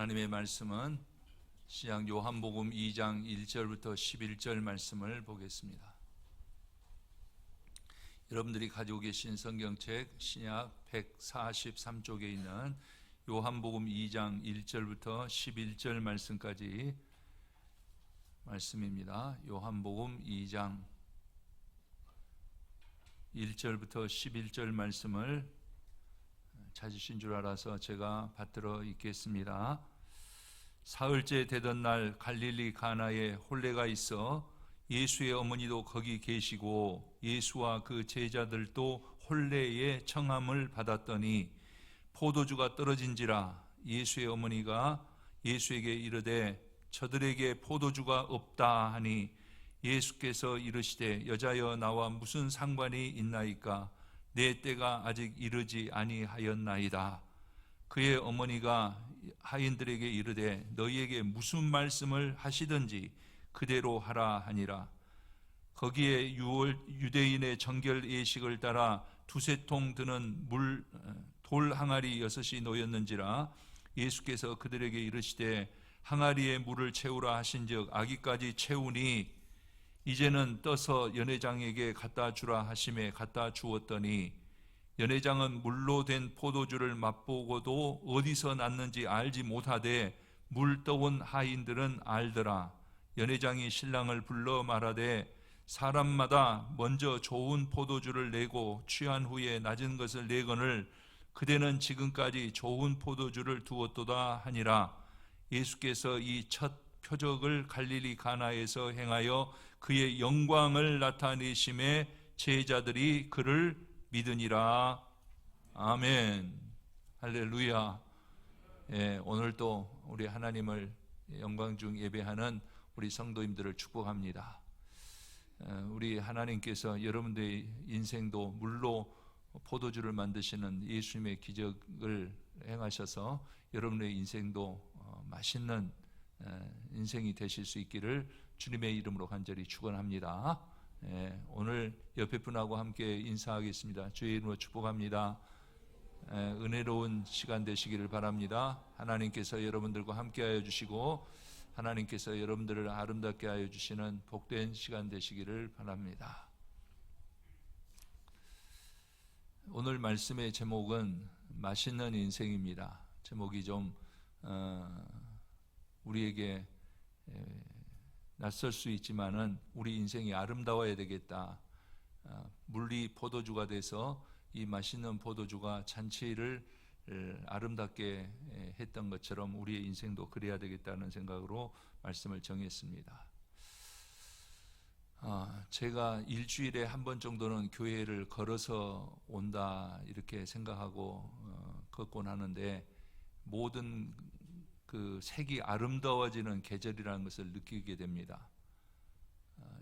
하나님의 말씀은 신약 요한복음 2장 1절부터 11절 말씀을 보겠습니다. 여러분들이 가지고 계신 성경책 신약 143쪽에 있는 요한복음 2장 1절부터 11절 말씀까지 말씀입니다. 요한복음 2장 1절부터 11절 말씀을 찾으신 줄 알아서 제가 받들어 읽겠습니다. 사흘째 되던 날 갈릴리 가나에 혼례가 있어 예수의 어머니도 거기 계시고 예수와 그 제자들도 혼례의 청함을 받았더니 포도주가 떨어진지라 예수의 어머니가 예수에게 이르되 저들에게 포도주가 없다 하니 예수께서 이르시되 여자여 나와 무슨 상관이 있나이까 내 때가 아직 이르지 아니하였나이다. 그의 어머니가 하인들에게 이르되 너희에게 무슨 말씀을 하시든지 그대로 하라 하니라. 거기에 유대인의 정결 예식을 따라 두세 통 드는 돌 항아리 6이 놓였는지라. 예수께서 그들에게 이르시되 항아리에 물을 채우라 하신즉 아기까지 채우니 이제는 떠서 연회장에게 갖다 주라 하심에 갖다 주었더니 연회장은 물로 된 포도주를 맛보고도 어디서 났는지 알지 못하되 물 떠온 하인들은 알더라. 연회장이 신랑을 불러 말하되 사람마다 먼저 좋은 포도주를 내고 취한 후에 낮은 것을 내거늘 그대는 지금까지 좋은 포도주를 두었도다 하니라. 예수께서 이 첫 표적을 갈릴리 가나에서 행하여 그의 영광을 나타내심에 제자들이 그를 믿으니라. 아멘. 할렐루야. 오늘 또 우리 하나님을 영광 중 예배하는 우리 성도님들을 축복합니다. 우리 하나님께서 여러분들의 인생도 물로 포도주를 만드시는 예수님의 기적을 행하셔서 여러분의 인생도 맛있는 인생이 되실 수 있기를 주님의 이름으로 간절히 축원합니다. 오늘 옆에 분하고 함께 인사하겠습니다. 주의 이름으로 축복합니다. 은혜로운 시간 되시기를 바랍니다. 하나님께서 여러분들과 함께하여 주시고 하나님께서 여러분들을 아름답게 하여 주시는 복된 시간 되시기를 바랍니다. 오늘 말씀의 제목은 맛있는 인생입니다. 제목이 좀 우리에게 낯설 수 있지만은 우리 인생이 아름다워야 되겠다. 물이 포도주가 돼서 이 맛있는 포도주가 잔치를 아름답게 했던 것처럼 우리의 인생도 그래야 되겠다는 생각으로 말씀을 정했습니다. 제가 일주일에 한 번 정도는 교회를 걸어서 온다 이렇게 생각하고 걷곤 하는데 모든 그 색이 아름다워지는 계절이라는 것을 느끼게 됩니다.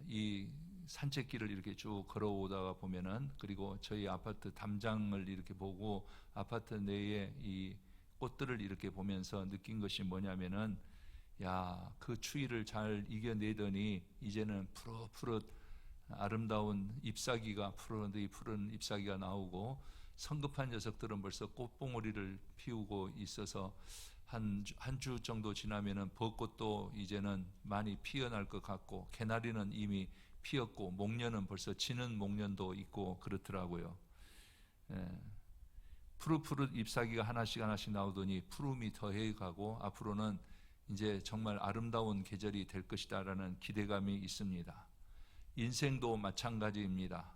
이 산책길을 이렇게 쭉 걸어오다가 보면은 그리고 저희 아파트 담장을 이렇게 보고 아파트 내에 이 꽃들을 이렇게 보면서 느낀 것이 뭐냐면은 그 추위를 잘 이겨내더니 이제는 푸릇푸릇 아름다운 잎사귀가 푸른 잎사귀가 나오고 성급한 녀석들은 벌써 꽃봉오리를 피우고 있어서 한 주 정도 지나면은 벚꽃도 이제는 많이 피어날 것 같고 개나리는 이미 피었고 목련은 벌써 지는 목련도 있고 그렇더라고요. 푸릇푸릇 잎사귀가 하나씩 나오더니 푸름이 더해가고 앞으로는 이제 정말 아름다운 계절이 될 것이다라는 기대감이 있습니다. 인생도 마찬가지입니다.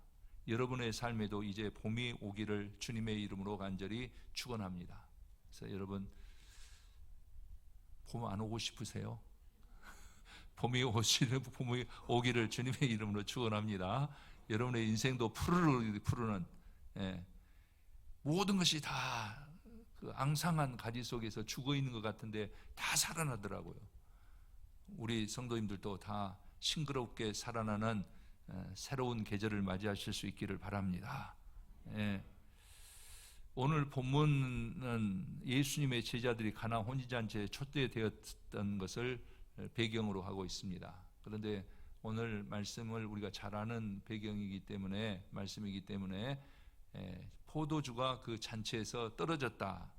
여러분의 삶에도 이제 봄이 오기를 주님의 이름으로 간절히 축원합니다. 그래서 여러분 봄 안 오고 싶으세요? 봄이 오기를 주님의 이름으로 축원합니다. 여러분의 인생도 푸르는 모든 것이 다 그 앙상한 가지 속에서 죽어 있는 것 같은데 다 살아나더라고요. 우리 성도님들도 다 싱그럽게 살아나는 새로운 계절을 맞이하실 수 있기를 바랍니다. 오늘 본문은 예수님의 제자들이 가나 혼인잔치에 초대되었던 것을 배경으로 하고 있습니다. 그런데 오늘 말씀을 우리가 잘 아는 말씀이기 때문에 포도주가 그 잔치에서 떨어졌다.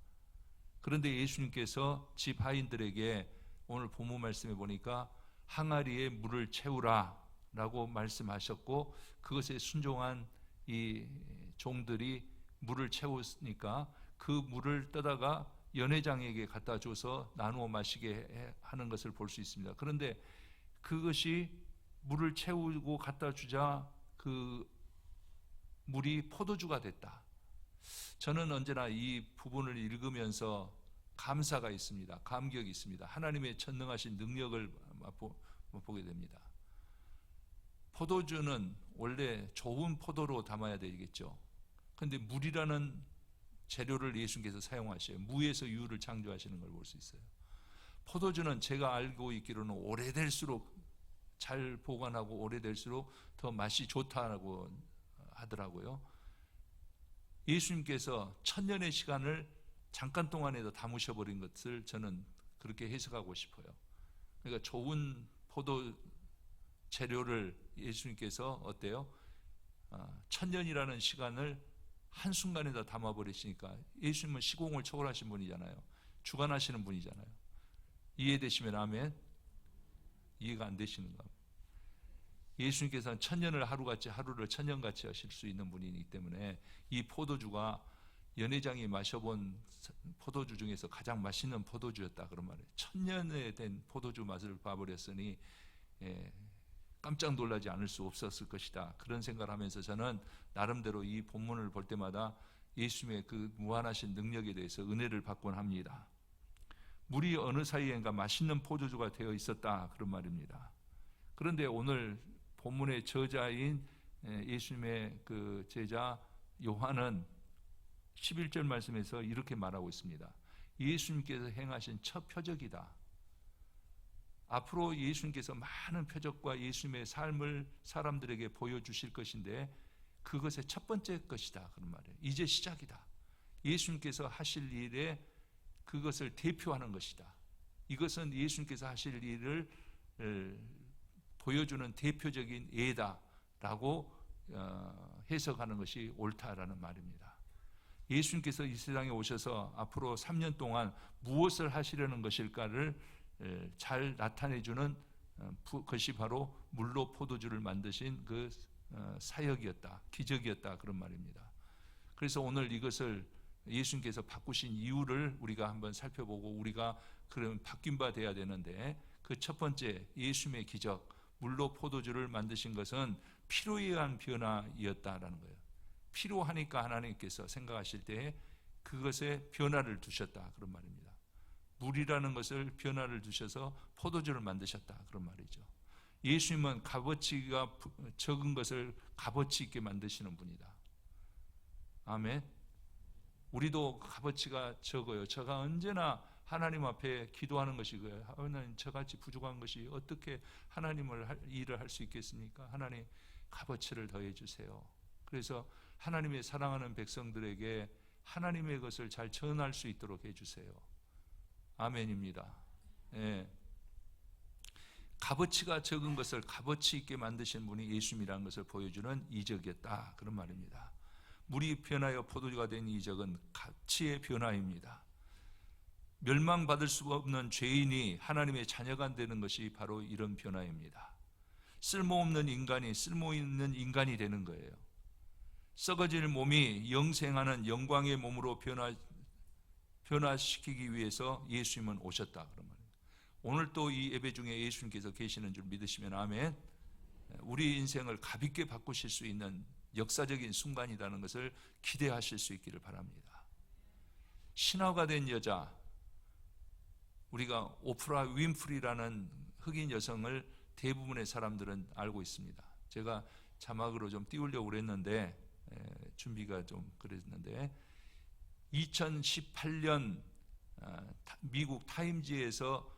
그런데 예수님께서 집 하인들에게 오늘 본문 말씀에 보니까 항아리에 물을 채우라 라고 말씀하셨고, 그것에 순종한 이 종들이 물을 채우니까 그 물을 떠다가 연회장에게 갖다 줘서 나누어 마시게 하는 것을 볼 수 있습니다. 그런데 그것이 물을 채우고 갖다 주자 그 물이 포도주가 됐다. 저는 언제나 이 부분을 읽으면서 감사가 있습니다. 감격이 있습니다. 하나님의 전능하신 능력을 맛보게 됩니다. 포도주는 원래 좋은 포도로 담아야 되겠죠. 그런데 물이라는 재료를 예수님께서 사용하셔요. 무에서 유를 창조하시는 걸 볼 수 있어요. 포도주는 제가 알고 있기로는 오래될수록 잘 보관하고 오래될수록 더 맛이 좋다고 하더라고요. 예수님께서 천년의 시간을 잠깐 동안에도 담으셔버린 것을 저는 그렇게 해석하고 싶어요. 그러니까 좋은 포도 재료를 예수님께서 어때요? 천년이라는 시간을 한순간에다 담아버리시니까, 예수님은 시공을 초월하신 분이잖아요. 주관하시는 분이잖아요. 이해되시면 아멘. 이해가 안 되시는가? 예수님께서는 천년을 하루같이, 하루를 천년같이 하실 수 있는 분이기 때문에 이 포도주가 연회장이 마셔본 포도주 중에서 가장 맛있는 포도주였다, 그런 말이에요. 천년에 된 포도주 맛을 봐버렸으니 깜짝 놀라지 않을 수 없었을 것이다, 그런 생각을 하면서 저는 나름대로 이 본문을 볼 때마다 예수님의 그 무한하신 능력에 대해서 은혜를 받곤 합니다. 물이 어느 사이엔가 맛있는 포도주가 되어 있었다, 그런 말입니다. 그런데 오늘 본문의 저자인 예수님의 그 제자 요한은 11절 말씀에서 이렇게 말하고 있습니다. 예수님께서 행하신 첫 표적이다. 앞으로 예수님께서 많은 표적과 예수님의 삶을 사람들에게 보여주실 것인데 그것의 첫 번째 것이다, 그런 말이에요. 이제 시작이다. 예수님께서 하실 일에 그것을 대표하는 것이다. 이것은 예수님께서 하실 일을 보여주는 대표적인 예다라고 해석하는 것이 옳다라는 말입니다. 예수님께서 이 세상에 오셔서 앞으로 3년 동안 무엇을 하시려는 것일까를 잘 나타내주는 것이 바로 물로 포도주를 만드신 그 사역이었다, 기적이었다, 그런 말입니다. 그래서 오늘 이것을 예수님께서 바꾸신 이유를 우리가 한번 살펴보고 우리가 그러면 바뀐 바 돼야 되는데, 그 첫 번째 예수님의 기적, 물로 포도주를 만드신 것은 필요에 의한 변화이었다라는 거예요. 필요하니까 하나님께서 생각하실 때에 그것에 변화를 두셨다, 그런 말입니다. 물이라는 것을 변화를 두셔서 포도주를 만드셨다, 그런 말이죠. 예수님은 값어치가 적은 것을 값어치 있게 만드시는 분이다. 아멘. 우리도 값어치가 적어요. 제가 언제나 하나님 앞에 기도하는 것이 그래요. 하나님, 저같이 부족한 것이 어떻게 하나님을 일을 할 수 있겠습니까? 하나님, 값어치를 더해 주세요. 그래서 하나님의 사랑하는 백성들에게 하나님의 것을 잘 전할 수 있도록 해주세요. 아멘입니다. 예. 값어치가 적은 것을 값어치 있게 만드신 분이 예수님이라는 것을 보여주는 이적이었다, 그런 말입니다. 물이 변하여 포도주가 된 이적은 가치의 변화입니다. 멸망받을 수 없는 죄인이 하나님의 자녀가 되는 것이 바로 이런 변화입니다. 쓸모없는 인간이 쓸모있는 인간이 되는 거예요. 썩어질 몸이 영생하는 영광의 몸으로 변화시키기 위해서 예수님은 오셨다, 그런 말입니다. 오늘 또 이 예배 중에 예수님께서 계시는 줄 믿으시면 아멘. 우리 인생을 가볍게 바꾸실 수 있는 역사적인 순간이라는 것을 기대하실 수 있기를 바랍니다. 신화가 된 여자, 우리가 오프라 윈프리라는 흑인 여성을 대부분의 사람들은 알고 있습니다. 제가 자막으로 좀 띄우려고 그랬는데 준비가 좀 그랬는데 2018년 미국 타임지에서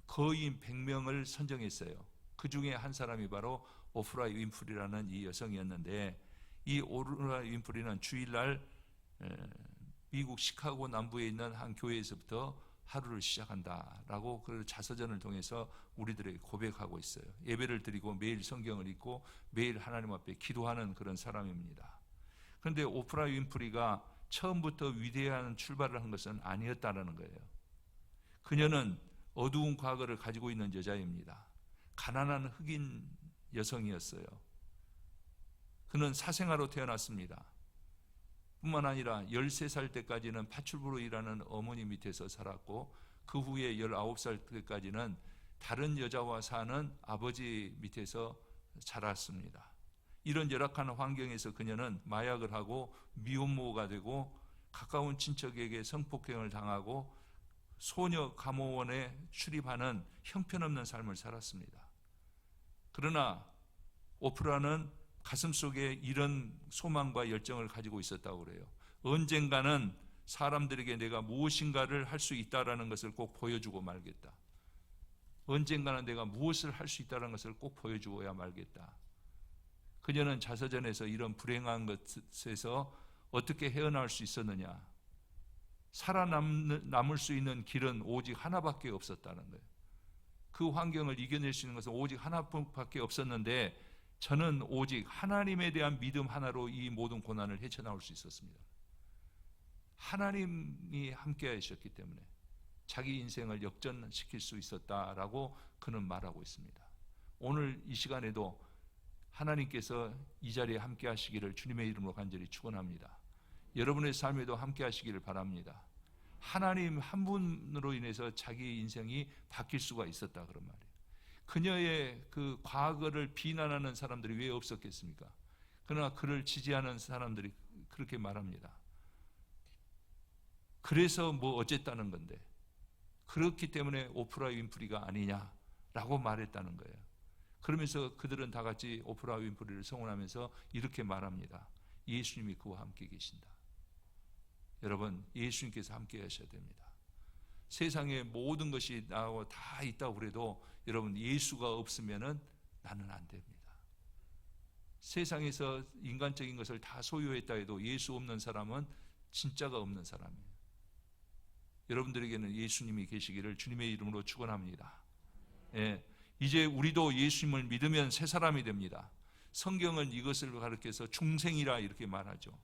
거인 100명을 선정했어요. 그 중에 한 사람이 바로 오프라 윈프리라는 이 여성이었는데, 이 오프라 윈프리는 주일날 미국 시카고 남부에 있는 한 교회에서부터 하루를 시작한다라고 그 자서전을 통해서 우리들에게 고백하고 있어요. 예배를 드리고 매일 성경을 읽고 매일 하나님 앞에 기도하는 그런 사람입니다. 그런데 오프라 윈프리가 처음부터 위대한 출발을 한 것은 아니었다는 거예요. 그녀는 어두운 과거를 가지고 있는 여자입니다. 가난한 흑인 여성이었어요. 그는 사생아로 태어났습니다. 뿐만 아니라 13살 때까지는 파출부로 일하는 어머니 밑에서 살았고, 그 후에 19살 때까지는 다른 여자와 사는 아버지 밑에서 자랐습니다. 이런 열악한 환경에서 그녀는 마약을 하고 미혼모가 되고 가까운 친척에게 성폭행을 당하고 소녀 감호원에 출입하는 형편없는 삶을 살았습니다. 그러나 오프라는 가슴속에 이런 소망과 열정을 가지고 있었다고 그래요. 언젠가는 사람들에게 내가 무엇인가를 할 수 있다라는 것을 꼭 보여주고 말겠다. 언젠가는 내가 무엇을 할 수 있다는 것을 꼭 보여주어야 말겠다. 그녀는 자서전에서 이런 불행한 것에서 어떻게 헤어나올 수 있었느냐? 살아남을 수 있는 길은 오직 하나밖에 없었다는 거예요. 그 환경을 이겨낼 수 있는 것은 오직 하나밖에 없었는데, 저는 오직 하나님에 대한 믿음 하나로 이 모든 고난을 헤쳐나올 수 있었습니다. 하나님이 함께 하셨기 때문에 자기 인생을 역전시킬 수 있었다라고 그는 말하고 있습니다. 오늘 이 시간에도 하나님께서 이 자리에 함께 하시기를 주님의 이름으로 간절히 축원합니다. 여러분의 삶에도 함께 하시기를 바랍니다. 하나님 한 분으로 인해서 자기 인생이 바뀔 수가 있었다, 그런 말이에요. 그녀의 그 과거를 비난하는 사람들이 왜 없었겠습니까? 그러나 그를 지지하는 사람들이 그렇게 말합니다. 그래서 뭐 어쨌다는 건데, 그렇기 때문에 오프라 윈프리가 아니냐라고 말했다는 거예요. 그러면서 그들은 다 같이 오프라 윈프리를 성원하면서 이렇게 말합니다. 예수님이 그와 함께 계신다. 여러분, 예수님께서 함께 하셔야 됩니다. 세상에 모든 것이 나와 다 있다고 그래도 여러분, 예수가 없으면은 나는 안 됩니다. 세상에서 인간적인 것을 다 소유했다 해도 예수 없는 사람은 진짜가 없는 사람이에요. 여러분들에게는 예수님이 계시기를 주님의 이름으로 축원합니다. 예, 이제 우리도 예수님을 믿으면 새 사람이 됩니다. 성경은 이것을 가르쳐서 중생이라 이렇게 말하죠.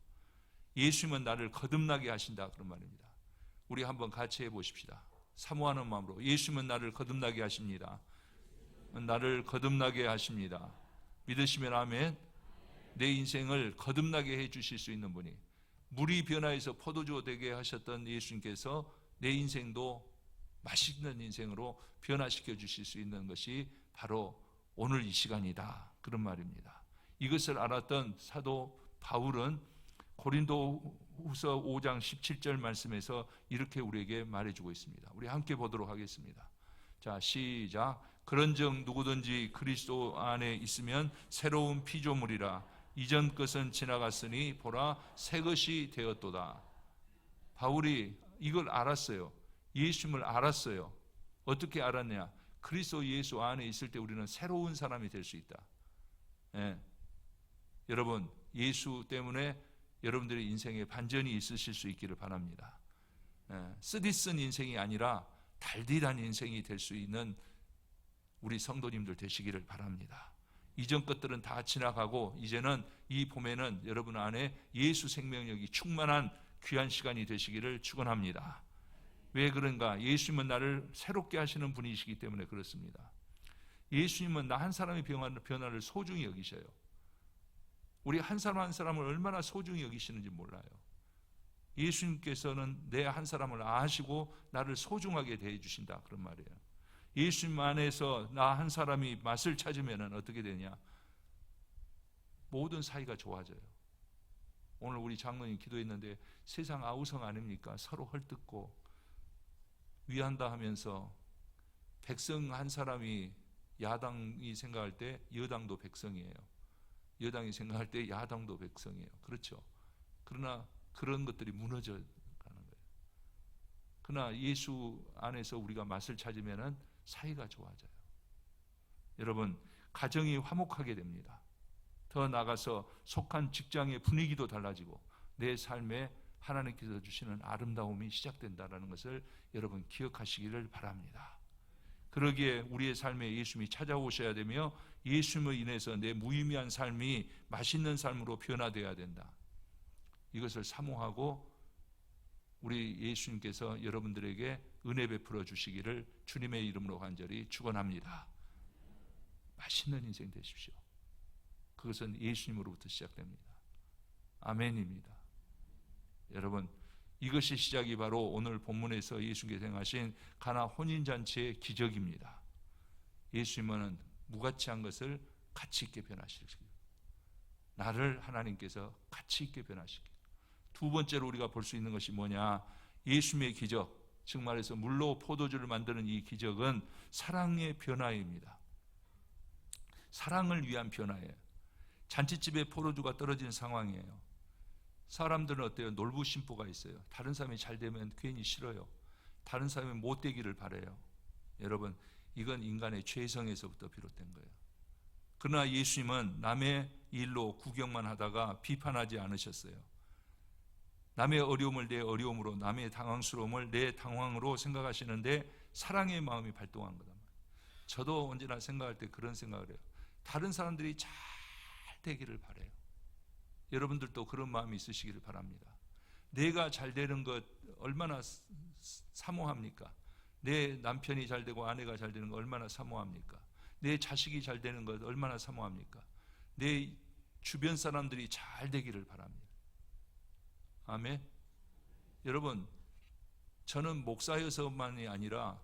예수님은 나를 거듭나게 하신다, 그런 말입니다. 우리 한번 같이 해보십시다. 사모하는 마음으로, 예수님은 나를 거듭나게 하십니다. 나를 거듭나게 하십니다. 믿으시면 아멘. 내 인생을 거듭나게 해주실 수 있는 분이, 물이 변화해서 포도주 되게 하셨던 예수님께서 내 인생도 맛있는 인생으로 변화시켜 주실 수 있는 것이 바로 오늘 이 시간이다, 그런 말입니다. 이것을 알았던 사도 바울은 고린도후서 5장 17절 말씀에서 이렇게 우리에게 말해주고 있습니다. 우리 함께 보도록 하겠습니다. 자, 시작. 그런즉 누구든지 그리스도 안에 있으면 새로운 피조물이라. 이전 것은 지나갔으니 보라 새 것이 되었도다. 바울이 이걸 알았어요. 예수님을 알았어요. 어떻게 알았냐? 그리스도 예수 안에 있을 때 우리는 새로운 사람이 될 수 있다. 예. 여러분, 예수 때문에 여러분들의 인생에 반전이 있으실 수 있기를 바랍니다. 예. 쓰디쓴 인생이 아니라 달디란 인생이 될 수 있는 우리 성도님들 되시기를 바랍니다. 이전 것들은 다 지나가고 이제는 이 봄에는 여러분 안에 예수 생명력이 충만한 귀한 시간이 되시기를 축원합니다. 왜 그런가? 예수님은 나를 새롭게 하시는 분이시기 때문에 그렇습니다. 예수님은 나 한 사람의 변화를 소중히 여기셔요. 우리 한 사람 한 사람을 얼마나 소중히 여기시는지 몰라요. 예수님께서는 내 한 사람을 아시고 나를 소중하게 대해 주신다, 그런 말이에요. 예수님 안에서 나 한 사람이 맛을 찾으면 어떻게 되냐? 모든 사이가 좋아져요. 오늘 우리 장로님 기도했는데 세상 아우성 아닙니까? 서로 헐뜯고 위한다 하면서 백성 한 사람이 야당이 생각할 때 여당도 백성이에요. 여당이 생각할 때 야당도 백성이에요. 그렇죠? 그러나 그런 것들이 무너져 가는 거예요. 그러나 예수 안에서 우리가 맛을 찾으면 사이가 좋아져요. 여러분, 가정이 화목하게 됩니다. 더 나아가서 속한 직장의 분위기도 달라지고 내 삶에 하나님께서 주시는 아름다움이 시작된다는 것을 여러분 기억하시기를 바랍니다. 그러기에 우리의 삶에 예수님이 찾아오셔야 되며 예수님을 인해서 내 무의미한 삶이 맛있는 삶으로 변화되어야 된다. 이것을 사모하고 우리 예수님께서 여러분들에게 은혜 베풀어 주시기를 주님의 이름으로 간절히 축원합니다. 맛있는 인생 되십시오. 그것은 예수님으로부터 시작됩니다. 아멘입니다. 여러분, 이것이 시작이 바로 오늘 본문에서 예수님께서 행하신 가나 혼인잔치의 기적입니다. 예수님은 무가치한 것을 가치 있게 변화시키고, 나를 하나님께서 가치 있게 변화시키고, 두 번째로 우리가 볼 수 있는 것이 뭐냐? 예수님의 기적, 즉 말해서 물로 포도주를 만드는 이 기적은 사랑의 변화입니다. 사랑을 위한 변화예요. 잔치집에 포도주가 떨어진 상황이에요. 사람들은 어때요? 놀부심보가 있어요. 다른 사람이 잘 되면 괜히 싫어요. 다른 사람이 못 되기를 바라요. 여러분, 이건 인간의 죄성에서부터 비롯된 거예요. 그러나 예수님은 남의 일로 구경만 하다가 비판하지 않으셨어요. 남의 어려움을 내 어려움으로, 남의 당황스러움을 내 당황으로 생각하시는데 사랑의 마음이 발동한 거다. 저도 언제나 생각할 때 그런 생각을 해요. 다른 사람들이 잘 되기를 바라요. 여러분들도 그런 마음이 있으시기를 바랍니다. 내가 잘 되는 것 얼마나 사모합니까? 내 남편이 잘 되고 아내가 잘 되는 것 얼마나 사모합니까? 내 자식이 잘 되는 것 얼마나 사모합니까? 내 주변 사람들이 잘 되기를 바랍니다. 아멘. 여러분, 저는 목사여서만이 아니라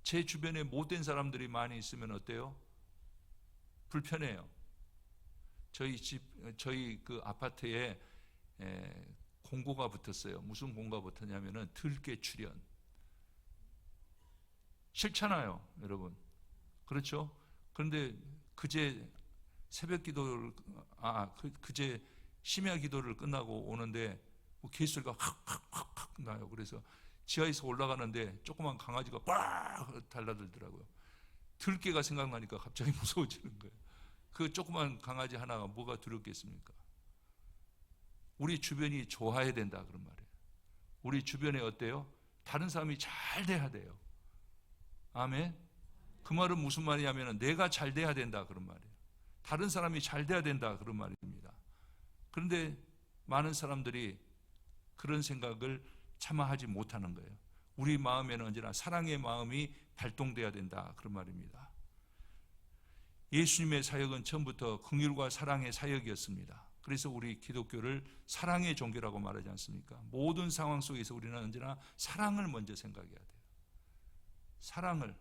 제 주변에 못된 사람들이 많이 있으면 어때요? 불편해요. 저희 그 아파트에 공고가 붙었어요. 무슨 공고가 붙었냐면은 들깨 출연. 싫잖아요, 여러분. 그렇죠? 그런데 그제 새벽 기도를, 그제 심야 기도를 끝나고 오는데 뭐 개소리가 확 나요. 그래서 지하에서 올라가는데 조그만 강아지가 빡 달라들더라고요. 들깨가 생각나니까 갑자기 무서워지는 거예요. 그 조그만 강아지 하나가 뭐가 두렵겠습니까? 우리 주변이 좋아야 된다 그런 말이에요. 우리 주변에 어때요? 다른 사람이 잘 돼야 돼요. 아멘. 그 말은 무슨 말이냐면 내가 잘 돼야 된다 그런 말이에요. 다른 사람이 잘 돼야 된다 그런 말입니다. 그런데 많은 사람들이 그런 생각을 차마 하지 못하는 거예요. 우리 마음에는 언제나 사랑의 마음이 발동돼야 된다 그런 말입니다. 예수님의 사역은 처음부터 긍휼과 사랑의 사역이었습니다. 그래서 우리 기독교를 사랑의 종교라고 말하지 않습니까? 모든 상황 속에서 우리는 언제나 사랑을 먼저 생각해야 돼요. 사랑을.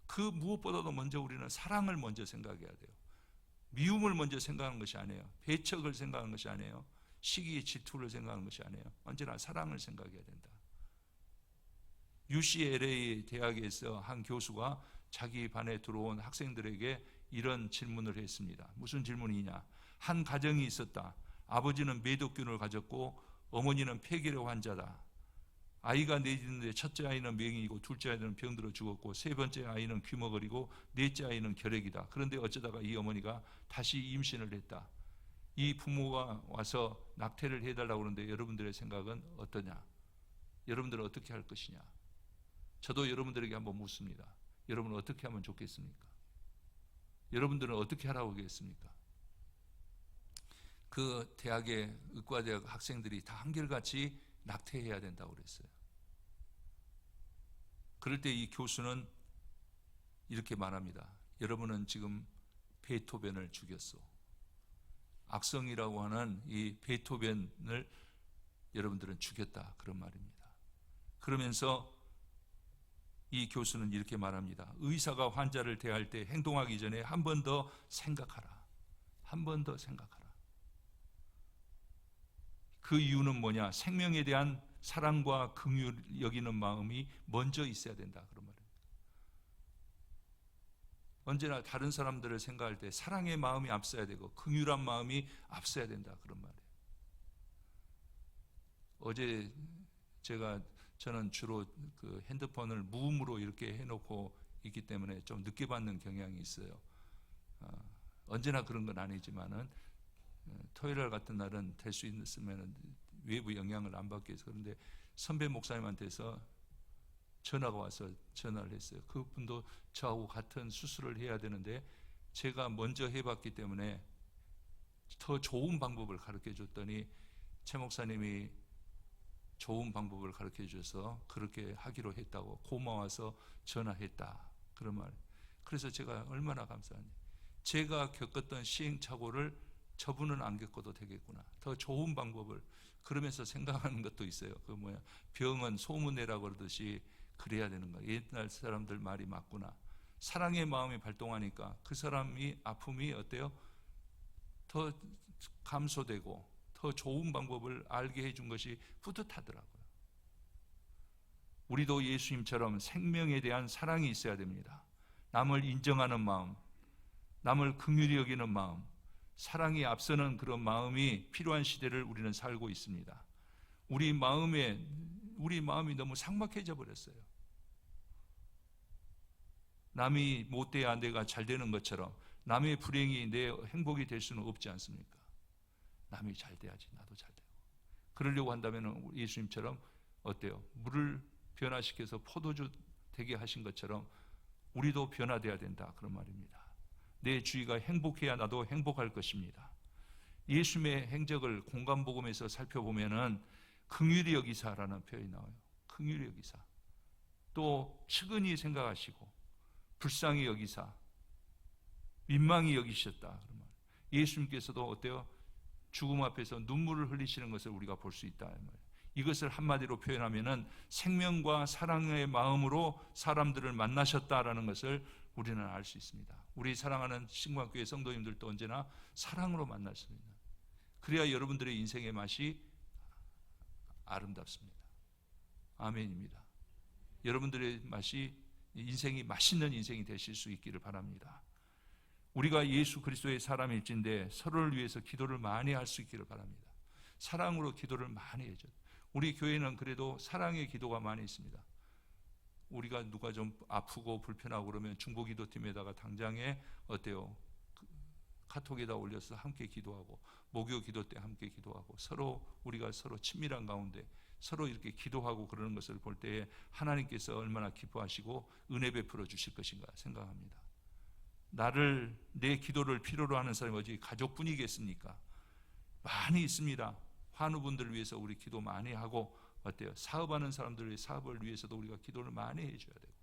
그 무엇보다도 먼저 우리는 사랑을 먼저 생각해야 돼요. 미움을 먼저 생각하는 것이 아니에요. 배척을 생각하는 것이 아니에요. 시기, 질투를 생각하는 것이 아니에요. 언제나 사랑을 생각해야 된다. UCLA 대학에서 한 교수가 자기 반에 들어온 학생들에게 이런 질문을 했습니다. 무슨 질문이냐? 한 가정이 있었다. 아버지는 매독균을 가졌고 어머니는 폐결핵 환자다. 아이가 넷인데 첫째 아이는 맹인이고 둘째 아이는 병들어 죽었고 세 번째 아이는 귀머거리고 넷째 아이는 결핵이다. 그런데 어쩌다가 이 어머니가 다시 임신을 했다. 이 부모가 와서 낙태를 해달라고 하는데 여러분들의 생각은 어떠냐? 여러분들은 어떻게 할 것이냐? 저도 여러분들에게 한번 묻습니다. 여러분은 어떻게 하면 좋겠습니까? 여러분들은 어떻게 하라고 하겠습니까? 그 대학의 의과대학 학생들이 다 한결같이 낙태해야 된다고 그랬어요. 그럴 때 이 교수는 이렇게 말합니다. 여러분은 지금 베토벤을 죽였어. 악성이라고 하는 이 베토벤을 여러분들은 죽였다. 그런 말입니다. 그러면서 이 교수는 이렇게 말합니다. 의사가 환자를 대할 때 행동하기 전에 한 번 더 생각하라. 한 번 더 생각하라. 그 이유는 뭐냐? 생명에 대한 사랑과 긍휼 여기는 마음이 먼저 있어야 된다. 그런 말입니다. 언제나 다른 사람들을 생각할 때 사랑의 마음이 앞서야 되고 긍휼한 마음이 앞서야 된다. 그런 말이에요. 어제 저는 주로 그 핸드폰을 무음으로 이렇게 해놓고 있기 때문에 좀 늦게 받는 경향이 있어요. 언제나 그런 건 아니지만은 토요일 같은 날은 될 수 있으면 외부 영향을 안 받기 위해서. 그런데 선배 목사님한테서 전화가 와서 전화를 했어요. 그분도 저하고 같은 수술을 해야 되는데 제가 먼저 해봤기 때문에 더 좋은 방법을 가르쳐 줬더니 최 목사님이 좋은 방법을 가르쳐 주셔서 그렇게 하기로 했다고, 고마워서 전화했다, 그런 말. 그래서 제가 얼마나 감사한지, 제가 겪었던 시행착오를 저분은 안 겪어도 되겠구나, 더 좋은 방법을 그러면서 생각하는 것도 있어요. 병은 소문내라고 그러듯이 그래야 되는 거야. 옛날 사람들 말이 맞구나. 사랑의 마음이 발동하니까 그 사람이 아픔이 어때요? 더 감소되고 더 좋은 방법을 알게 해준 것이 뿌듯하더라고요. 우리도 예수님처럼 생명에 대한 사랑이 있어야 됩니다. 남을 인정하는 마음, 남을 긍휼히 여기는 마음, 사랑이 앞서는 그런 마음이 필요한 시대를 우리는 살고 있습니다. 우리 마음이 너무 삭막해져 버렸어요. 남이 못돼야 내가 잘 되는 것처럼 남의 불행이 내 행복이 될 수는 없지 않습니까? 남이 잘 돼야지 나도 잘 되고. 그러려고 한다면 예수님처럼 어때요? 물을 변화시켜서 포도주 되게 하신 것처럼 우리도 변화돼야 된다, 그런 말입니다. 내 주위가 행복해야 나도 행복할 것입니다. 예수님의 행적을 공간복음에서 살펴보면은 긍휼히 여기사라는 표현이 나와요. 긍휼히 여기사. 또 측은히 생각하시고 불쌍히 여기사, 민망히 여기셨다, 그런 말. 예수님께서도 어때요? 죽음 앞에서 눈물을 흘리시는 것을 우리가 볼 수 있다. 이것을 한마디로 표현하면은 생명과 사랑의 마음으로 사람들을 만나셨다라는 것을 우리는 알 수 있습니다. 우리 사랑하는 신광교회 성도님들도 언제나 사랑으로 만날 수 있는, 그래야 여러분들의 인생의 맛이 아름답습니다. 아멘입니다. 여러분들의 맛이, 인생이 맛있는 인생이 되실 수 있기를 바랍니다. 우리가 예수 그리스도의 사람일진데 서로를 위해서 기도를 많이 할 수 있기를 바랍니다. 사랑으로 기도를 많이 해줘. 우리 교회는 그래도 사랑의 기도가 많이 있습니다. 우리가 누가 좀 아프고 불편하고 그러면 중보기도팀에다가 당장에 어때요? 카톡에다 올려서 함께 기도하고, 목요 기도 때 함께 기도하고, 우리가 서로 친밀한 가운데 서로 이렇게 기도하고 그러는 것을 볼 때에 하나님께서 얼마나 기뻐하시고 은혜 베풀어 주실 것인가 생각합니다. 내 기도를 필요로 하는 사람이 어디 가족뿐이겠습니까? 많이 있습니다. 환우분들을 위해서 우리 기도 많이 하고, 어때요? 사업하는 사람들의 사업을 위해서도 우리가 기도를 많이 해줘야 되고,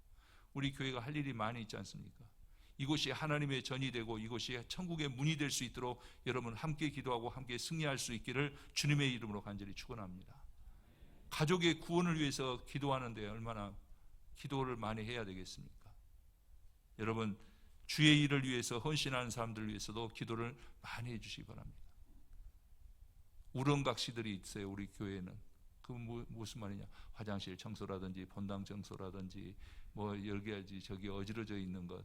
우리 교회가 할 일이 많이 있지 않습니까? 이곳이 하나님의 전이 되고 이곳이 천국의 문이 될 수 있도록 여러분 함께 기도하고 함께 승리할 수 있기를 주님의 이름으로 간절히 축원합니다. 가족의 구원을 위해서 기도하는데 얼마나 기도를 많이 해야 되겠습니까? 여러분, 주의 일을 위해서 헌신하는 사람들을 위해서도 기도를 많이 해주시기 바랍니다. 우렁각시들이 있어요, 우리 교회는. 그 무슨 말이냐? 화장실 청소라든지 본당 청소라든지 여러 가지 저기 어지러져 있는 것.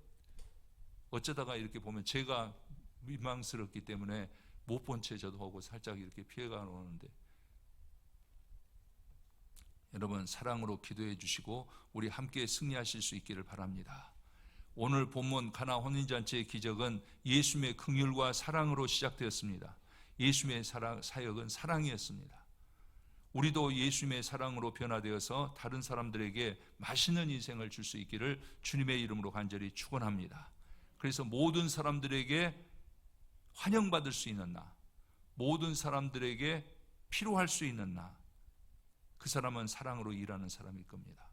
어쩌다가 이렇게 보면 제가 민망스럽기 때문에 못 본 채 저도 하고 살짝 이렇게 피해가 오는데, 여러분 사랑으로 기도해 주시고 우리 함께 승리하실 수 있기를 바랍니다. 오늘 본문 가나 혼인잔치의 기적은 예수님의 긍휼과 사랑으로 시작되었습니다. 예수님의 사역은 사랑이었습니다. 우리도 예수님의 사랑으로 변화되어서 다른 사람들에게 맛있는 인생을 줄 수 있기를 주님의 이름으로 간절히 축원합니다. 그래서 모든 사람들에게 환영받을 수 있는 나, 모든 사람들에게 필요할 수 있는 나, 그 사람은 사랑으로 일하는 사람일 겁니다.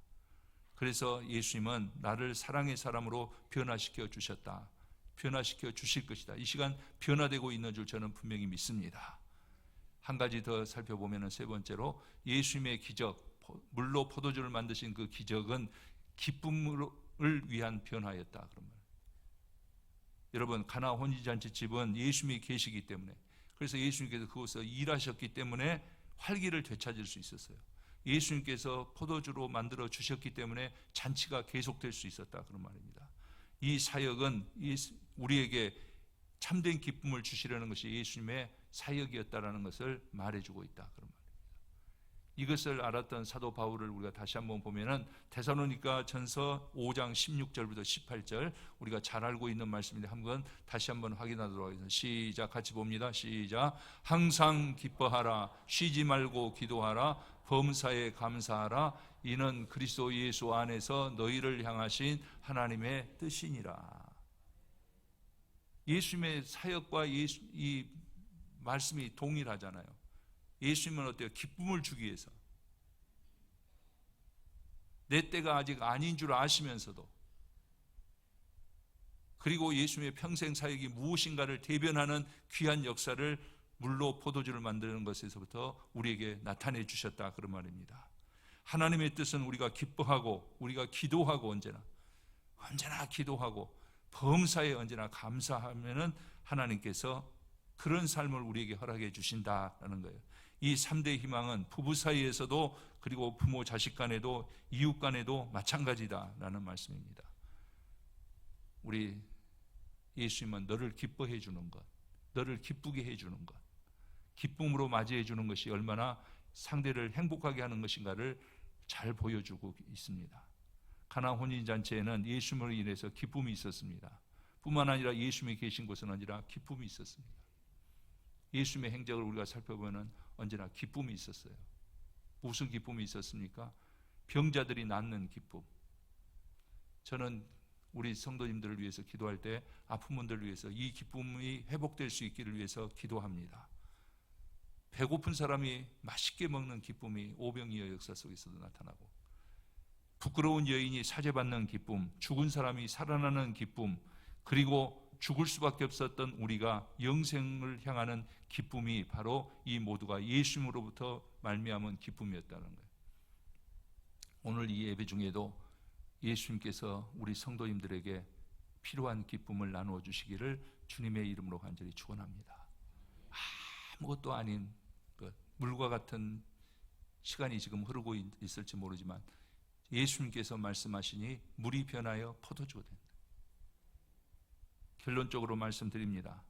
그래서 예수님은 나를 사랑의 사람으로 변화시켜 주셨다, 변화시켜 주실 것이다. 이 시간 변화되고 있는 줄 저는 분명히 믿습니다. 한 가지 더 살펴보면 세 번째로 예수님의 기적, 물로 포도주를 만드신 그 기적은 기쁨을 위한 변화였다, 그런 말. 여러분, 가나 혼인잔치 집은 예수님이 계시기 때문에, 그래서 예수님께서 그곳에서 일하셨기 때문에 활기를 되찾을 수 있었어요. 예수님께서 포도주로 만들어 주셨기 때문에 잔치가 계속될 수 있었다, 그런 말입니다. 이 사역은 우리에게 참된 기쁨을 주시려는 것이 예수님의 사역이었다라는 것을 말해주고 있다, 그런 말입니다. 이것을 알았던 사도 바울을 우리가 다시 한번 보면은 데살로니가 전서 5장 16절부터 18절, 우리가 잘 알고 있는 말씀인데 한번 다시 한번 확인하도록 하겠습니다. 시작, 같이 봅니다. 시작. 항상 기뻐하라, 쉬지 말고 기도하라, 범사에 감사하라, 이는 그리스도 예수 안에서 너희를 향하신 하나님의 뜻이니라. 예수님의 사역과 이 말씀이 동일하잖아요. 예수님은 어때요? 기쁨을 주기 위해서, 내 때가 아직 아닌 줄 아시면서도, 그리고 예수님의 평생 사역이 무엇인가를 대변하는 귀한 역사를 물로 포도주를 만드는 것에서부터 우리에게 나타내 주셨다, 그런 말입니다. 하나님의 뜻은 우리가 기뻐하고, 우리가 기도하고, 언제나 기도하고 범사에 언제나 감사하면은 하나님께서 그런 삶을 우리에게 허락해 주신다라는 거예요. 이 3대 희망은 부부 사이에서도, 그리고 부모 자식 간에도, 이웃 간에도 마찬가지다라는 말씀입니다. 우리 예수님은 너를 기뻐해 주는 것, 너를 기쁘게 해 주는 것, 기쁨으로 맞이해 주는 것이 얼마나 상대를 행복하게 하는 것인가를 잘 보여주고 있습니다. 가나 혼인잔치에는 예수님으로 인해서 기쁨이 있었습니다. 뿐만 아니라 예수님이 계신 곳은 언제나 기쁨이 있었습니다. 예수님의 행적을 우리가 살펴보면 언제나 기쁨이 있었어요. 무슨 기쁨이 있었습니까? 병자들이 낫는 기쁨. 저는 우리 성도님들을 위해서 기도할 때 아픈 분들을 위해서 이 기쁨이 회복될 수 있기를 위해서 기도합니다. 배고픈 사람이 맛있게 먹는 기쁨이 오병이어 역사 속에서도 나타나고, 부끄러운 여인이 사죄받는 기쁨, 죽은 사람이 살아나는 기쁨, 그리고 죽을 수밖에 없었던 우리가 영생을 향하는 기쁨이 바로 이 모두가 예수님으로부터 말미암은 기쁨이었다는 거예요. 오늘 이 예배 중에도 예수님께서 우리 성도님들에게 필요한 기쁨을 나누어 주시기를 주님의 이름으로 간절히 축원합니다. 아무것도 아닌 것, 물과 같은 시간이 지금 흐르고 있을지 모르지만 예수님께서 말씀하시니 물이 변하여 포도주가 된다. 결론적으로 말씀드립니다.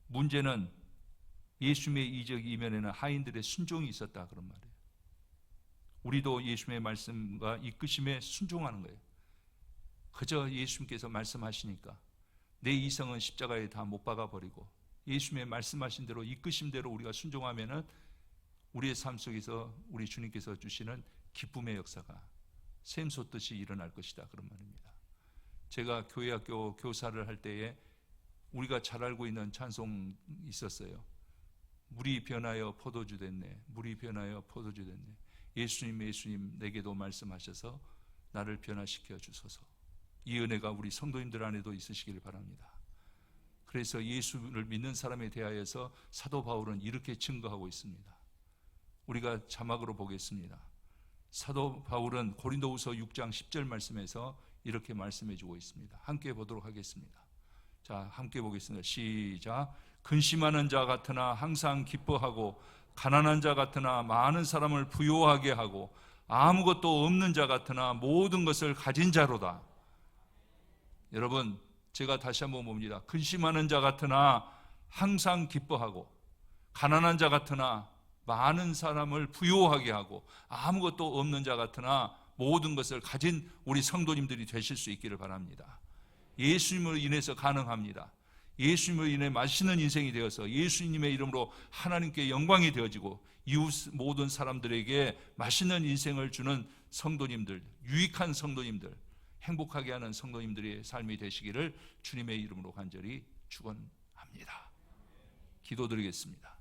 문제는 예수님의 이적 이면에는 하인들의 순종이 있었다, 그런 말이에요. 우리도 예수님의 말씀과 이끄심에 순종하는 거예요. 그저 예수님께서 말씀하시니까 내 이성은 십자가에 다 못 박아버리고 예수님의 말씀하신 대로, 이끄신 대로 우리가 순종하면은 우리의 삶 속에서 우리 주님께서 주시는 기쁨의 역사가 샘솟듯이 일어날 것이다, 그런 말입니다. 제가 교회학교 교사를 할 때에 우리가 잘 알고 있는 찬송이 있었어요. 물이 변하여 포도주 됐네, 물이 변하여 포도주 됐네. 예수님, 예수님 내게도 말씀하셔서 나를 변화시켜 주소서. 이 은혜가 우리 성도님들 안에도 있으시길 바랍니다. 그래서 예수를 믿는 사람에 대하여서 사도 바울은 이렇게 증거하고 있습니다. 우리가 자막으로 보겠습니다. 사도 바울은 고린도후서 6장 10절 말씀에서 이렇게 말씀해 주고 있습니다. 함께 보도록 하겠습니다. 자, 함께 보겠습니다. 시작. 근심하는 자 같으나 항상 기뻐하고, 가난한 자 같으나 많은 사람을 부요하게 하고, 아무것도 없는 자 같으나 모든 것을 가진 자로다. 여러분, 제가 다시 한번 봅니다. 근심하는 자 같으나 항상 기뻐하고, 가난한 자 같으나 많은 사람을 부요하게 하고, 아무것도 없는 자 같으나 모든 것을 가진 우리 성도님들이 되실 수 있기를 바랍니다. 예수님으로 인해서 가능합니다. 예수님으로 인해 맛있는 인생이 되어서 예수님의 이름으로 하나님께 영광이 되어지고, 이웃 모든 사람들에게 맛있는 인생을 주는 성도님들, 유익한 성도님들, 행복하게 하는 성도님들의 삶이 되시기를 주님의 이름으로 간절히 축원합니다. 기도드리겠습니다.